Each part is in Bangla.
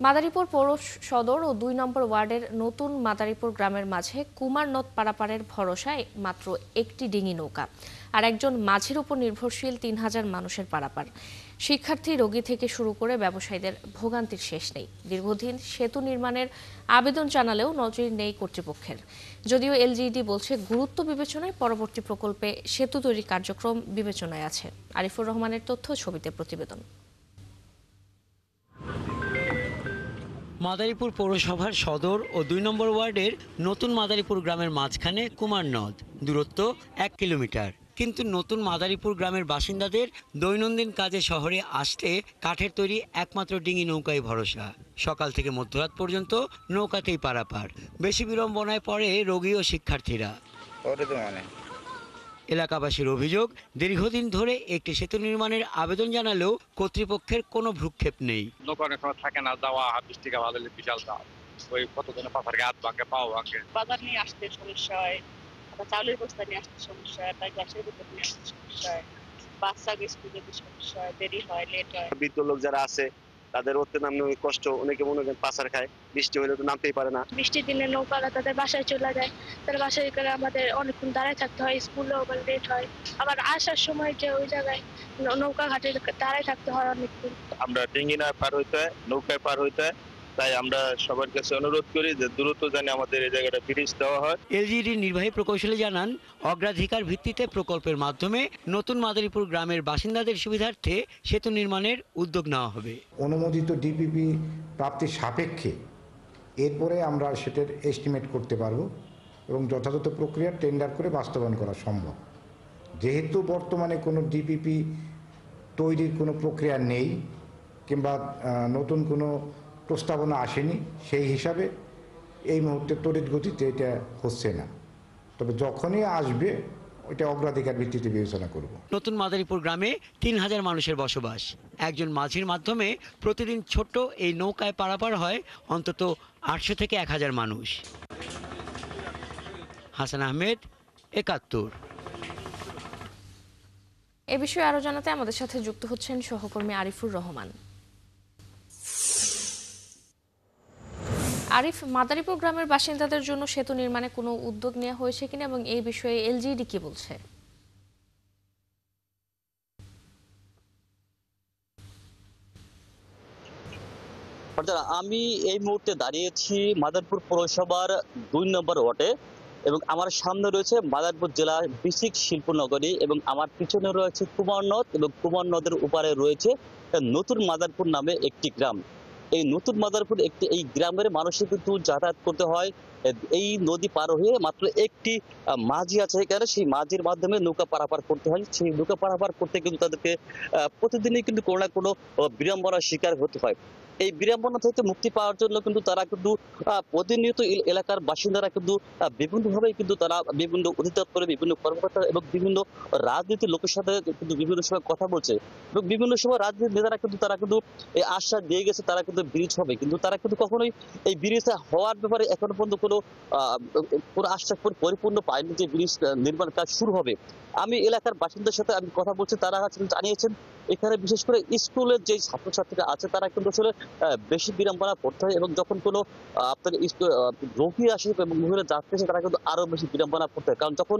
মাদারীপুর পৌর সদর ও ২ নম্বর ওয়ার্ডের নতুন মাদারীপুর গ্রামের মাঝে কুমার নদ পারাপারের ভরসায় মাত্র একটি ডিঙি নৌকা আর একজন মাঝির উপর নির্ভরশীল ৩,০০০ মানুষের পারাপার। শিক্ষার্থী, রোগী থেকে শুরু করে ব্যবসায়ীদের ভোগান্তির শেষ নেই। দীর্ঘদিন সেতু নির্মাণের আবেদন জানালেও নজির নেই কর্তৃপক্ষের। যদিও এলজিইডি বলছে গুরুত্ব বিবেচনায় পরবর্তী প্রকল্পে সেতু তৈরির কার্যক্রম বিবেচনায় আছে। আরিফুর রহমানের তথ্য, ছবিতে প্রতিবেদন। মাদারীপুর পৌরসভার সদর ও ২ নম্বর ওয়ার্ডের নতুন মাদারীপুর গ্রামের মাঝখানে কুমার নদ, দূরত্ব ১ কিলোমিটার। কিন্তু নতুন মাদারীপুর গ্রামের বাসিন্দাদের দৈনন্দিন কাজে শহরে আসতে কাঠের তৈরি একমাত্র ডিঙি নৌকায় ভরসা। সকাল থেকে মধ্যরাত পর্যন্ত নৌকাতেই পারাপার। বেশি বিড়ম্বনায় পড়ে রোগী ও শিক্ষার্থীরা। এলাকাবাসীর অভিযোগ, দীর্ঘদিন ধরে একটি সেতু নির্মাণের আবেদন জানালেও কর্তৃপক্ষের কোনো ভ্রুক্ষেপ নেই। নৌকা অনেক সময় থাকে না, যাওয়া বৃষ্টি ভালো বিশাল দাম, ওই কতজনের পাথার হাত ভাঙে, পাও ভাঙে। বাজার নিয়ে আসতে সমস্যা হয়, চাউলের বস্তা নিয়ে আসতে সমস্যা হয়, তাই গ্যাসের ভিতর নিয়ে আসতে সমস্যা হয়, বাচ্চা স্কুলে যেতে সমস্যা হয়, দেরি হয়, লেট হয়। বৃদ্ধ লোক যারা আছে তাদের উঠতে নামতে অনেক কষ্ট, অনেকে মনে করেন পাচার খায়, বৃষ্টি হলে তো নামতেই পারে না। বৃষ্টির দিনে নৌকারা তাদের বাসায় চলে যায়, তার বাসায় গেলে আমাদের অনেকক্ষণ দাঁড়ায় থাকতে হয়, স্কুলেও আবার লেট হয়, আবার আসার সময় যে ওই জায়গায় নৌকা ঘাটে দাঁড়ায় থাকতে হয় অনেকক্ষণ। আমরা ডিঙি না পার হইতে হয়, নৌকায় পার হইতে হয়, তাই আমরা সবার কাছে অনুরোধ করি যে দ্রুত জানি আমাদের এই জায়গাটা ব্রিজ দেওয়া হয়। এলজিইডির নির্বাহী প্রকৌশলী জানান, অগ্রাধিকার ভিত্তিতে প্রকল্পের মাধ্যমে নতুন মাদারীপুর গ্রামের বাসিন্দাদের সুবিধার্থে সেতু নির্মাণের উদ্যোগ নেওয়া হবে। অনুমোদিত ডিপিপি প্রাপ্তির সাপেক্ষে এরপরে আমরা সেটার এস্টিমেট করতে পারবো এবং যথাযথ প্রক্রিয়া টেন্ডার করে বাস্তবায়ন করা সম্ভব। যেহেতু বর্তমানে কোনো ডিপিপি তৈরির কোনো প্রক্রিয়া নেই কিংবা নতুন কোনো প্রস্তাবনা আসেনি, সেই হিসাবে এই মুহূর্তে তড়িৎ গতিতে এটা হচ্ছে না। তবে যখনই আসবে ওইটা অগ্রাধিকার ভিত্তিতে বিবেচনা করব। নতুন মাদারীপুর গ্রামে ৩,০০০ মানুষের বসবাস। একজন মাঝির মাধ্যমে প্রতিদিন ছোট্ট এই নৌকায় পারাপার হয় অন্তত ৮০০ থেকে ১,০০০ মানুষ। হাসান আহমেদ, ৭১। এ বিষয়ে আরো জানাতে আমাদের সাথে যুক্ত হচ্ছেন সহকর্মী আরিফুর রহমান। আরিফ, মাদারীপুর গ্রামের বাসিন্দাদের জন্য সেতু নির্মাণে কোনো উদ্যোগ নেওয়া হয়েছে কিনা এবং এই বিষয়ে এলজিইডি কি বলছে? আমি এই মুহূর্তে দাঁড়িয়েছি মাদারীপুর পৌরসভার ২ নম্বর ওয়ার্ডে এবং আমার সামনে রয়েছে মাদারীপুর জেলার বিসিক শিল্পনগরী এবং আমার পিছনে রয়েছে কুমার নদ এবং কুমার নদের উপারে রয়েছে নতুন মাদারীপুর নামে একটি গ্রাম। এই নতুন মাদারীপুর এই গ্রামের মানুষের কিন্তু যাতায়াত করতে হয় এই নদী পার হয়ে। মাত্র একটি মাঝি আছে এখানে, সেই মাঝির মাধ্যমে নৌকা পারাপার করতে হয়। সেই নৌকা পারাপার করতে কিন্তু তাদেরকে প্রতিদিনই কিন্তু কোনো না কোনো বিড়ম্বনার শিকার হতে হয়। এই বিড়ম্বনা থেকে মুক্তি পাওয়ার জন্য কিন্তু তারা কিন্তু প্রতিনিয়ত এলাকার বাসিন্দারা কিন্তু বিভিন্নভাবে কিন্তু তারা বিভিন্ন অধিদপ্তরে, বিভিন্ন কর্মকর্তা এবং বিভিন্ন রাজনীতির লোকের সাথে কিন্তু বিভিন্ন সময় কথা বলছে এবং বিভিন্ন সময় রাজনীতির নেতারা কিন্তু তারা কিন্তু এই আশ্বাস দিয়ে গেছে তারা কিন্তু ব্রিজ হবে, কিন্তু তারা কিন্তু কখনোই এই ব্রিজ হওয়ার ব্যাপারে এখনো পর্যন্ত কোনো আশ্বাস পরিপূর্ণ পায়নি যে ব্রিজ নির্মাণ কাজ শুরু হবে। আমি এলাকার বাসিন্দার সাথে আমি কথা বলছি, তারা জানিয়েছেন এখানে বিশেষ করে স্কুলের যে ছাত্রছাত্রীরা আছে তারা কিন্তু আসলে বেশি বিড়ম্বনা পড়তে হয় এবং যখন কোনো আপনার রোগী আসে এবং মহিলা যাত্রী আসে তারা কিন্তু আরো বেশি বিড়ম্বনা পড়তে হয়। কারণ যখন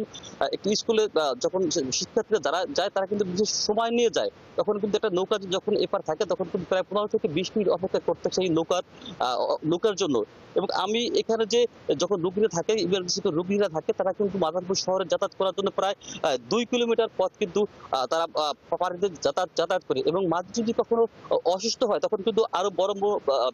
একটি স্কুলে যখন শিক্ষার্থীরা যারা যায় তারা কিন্তু বিশেষ সময় নিয়ে যায়, তখন কিন্তু একটা নৌকা যখন এপার থাকে তখন কিন্তু প্রায় ১৫ থেকে ২০ মিনিট অপেক্ষা করতে সেই নৌকার জন্য। এবং আমি এখানে যে যখন রোগীরা থাকে, ইমার্জেন্সি রোগীরা থাকে, তারা কিন্তু মাদারীপুর শহরে যাতায়াত করার জন্য প্রায় ২ কিলোমিটার পথ কিন্তু তারা পাড়িতে যাতায়াত করে এবং মাঝি যদি কখনো অসুস্থ হয় তখন কিন্তু আরো বড়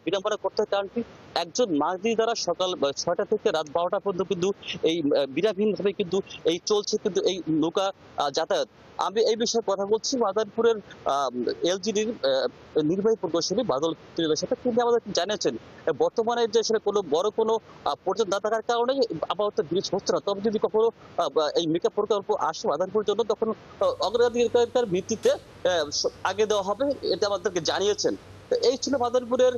বিড়ম্বনা করতে হয়। কারণ কি একজন মাঝি দ্বারা সকাল ৬টা থেকে রাত ১২টা পর্যন্ত কিন্তু এই বিরামহীনভাবে কিন্তু এই চলছে কিন্তু এই নৌকা যাতায়াত। আমি এই বিষয়ে কথা বলছি মাদারীপুরের এলজিডির নির্বাহী প্রকৌশলী বাদল ত্রিবেদীর সাথে। তিনি আমাদের জানিয়েছেন বর্তমানে যে আসলে কোনো বড় কোনো পর্যন্ত না থাকার কারণে আপাতত ব্রিজ হচ্ছে না, তবে যদি কখনো এই মেকআপ প্রকল্প আসে মাদারীপুরের জন্য তখন অগ্রাধিকার ভিত্তিতে আগে দেওয়া হবে, এটা আমাদেরকে জানিয়েছেন। এই ছিল মাদারীপুরের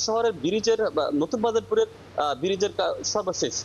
শহরের ব্রিজের, নতুন মাদারীপুরের ব্রিজের সর্বশেষ।